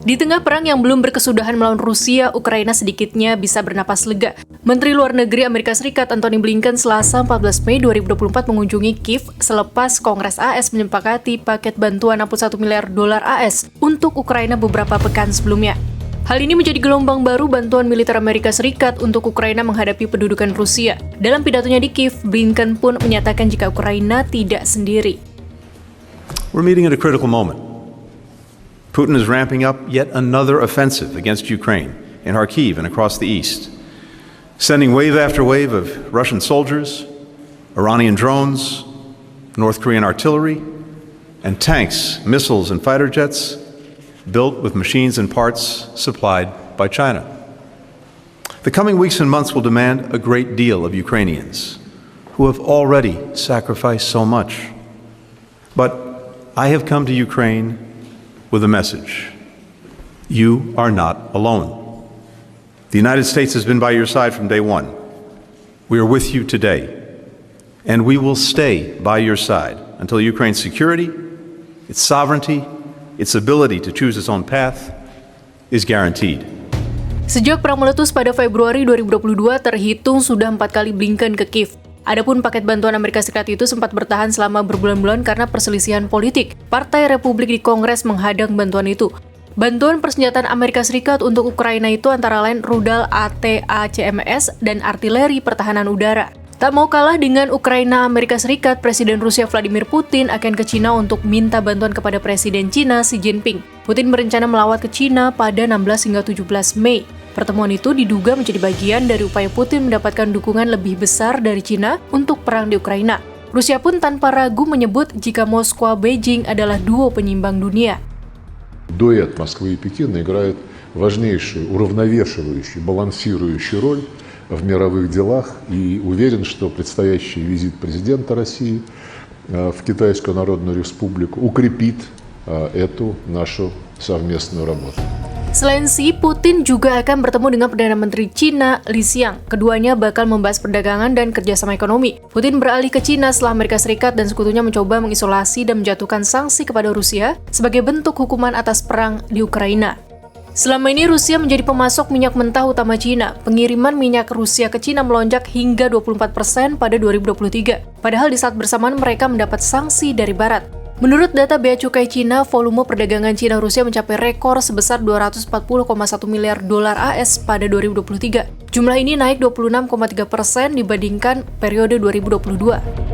Di tengah perang yang belum berkesudahan melawan Rusia, Ukraina sedikitnya bisa bernapas lega. Menteri Luar Negeri Amerika Serikat Antony Blinken Selasa 14 Mei 2024 mengunjungi Kiev selepas Kongres AS menyepakati paket bantuan $61 miliar AS untuk Ukraina beberapa pekan sebelumnya. Hal ini menjadi gelombang baru bantuan militer Amerika Serikat untuk Ukraina menghadapi pendudukan Rusia. Dalam pidatonya di Kiev, Blinken pun menyatakan jika Ukraina tidak sendiri. We're meeting at a critical moment. Putin is ramping up yet another offensive against Ukraine in Kharkiv and across the east, sending wave after wave of Russian soldiers, Iranian drones, North Korean artillery, and tanks, missiles, and fighter jets built with machines and parts supplied by China. The coming weeks and months will demand a great deal of Ukrainians who have already sacrificed so much. But I have come to Ukraine with a message. You are not alone. The United States has been by your side from day one. We are with you today, and we will stay by your side until Ukraine's security, its sovereignty, its ability to choose its own path is guaranteed. Sejak perang meletus pada Februari 2022, terhitung sudah 4 kali Blinken ke Kiev. Adapun paket bantuan Amerika Serikat itu sempat bertahan selama berbulan-bulan karena perselisihan politik. Partai Republik di Kongres menghadang bantuan itu. Bantuan persenjataan Amerika Serikat untuk Ukraina itu antara lain rudal ATACMS dan artileri pertahanan udara. Tak mau kalah dengan Ukraina, Amerika Serikat, Presiden Rusia Vladimir Putin akan ke Cina untuk minta bantuan kepada Presiden Cina Xi Jinping. Putin berencana melawat ke Cina pada 16 hingga 17 Mei. Pertemuan itu diduga menjadi bagian dari upaya Putin mendapatkan dukungan lebih besar dari Cina untuk perang di Ukraina. Rusia pun tanpa ragu menyebut jika Moskwa Beijing adalah duo penyimbang dunia. Дуэт Москвы и Пекина играет важнейшую, уравновешивающую, балансирующую роль в мировых делах, и уверен, что предстоящий визит президента России в Китайскую Народную Республику укрепит эту нашу совместную работу. Selain Xi, Putin juga akan bertemu dengan Perdana Menteri Cina, Li Qiang. Keduanya bakal membahas perdagangan dan kerjasama ekonomi. Putin beralih ke Cina setelah Amerika Serikat dan sekutunya mencoba mengisolasi dan menjatuhkan sanksi kepada Rusia sebagai bentuk hukuman atas perang di Ukraina. Selama ini Rusia menjadi pemasok minyak mentah utama Cina. Pengiriman minyak Rusia ke Cina melonjak hingga 24% pada 2023. Padahal di saat bersamaan mereka mendapat sanksi dari Barat. Menurut data Bea Cukai Cina, volume perdagangan Cina-Rusia mencapai rekor sebesar $240,1 miliar AS pada 2023. Jumlah ini naik 26,3% dibandingkan periode 2022.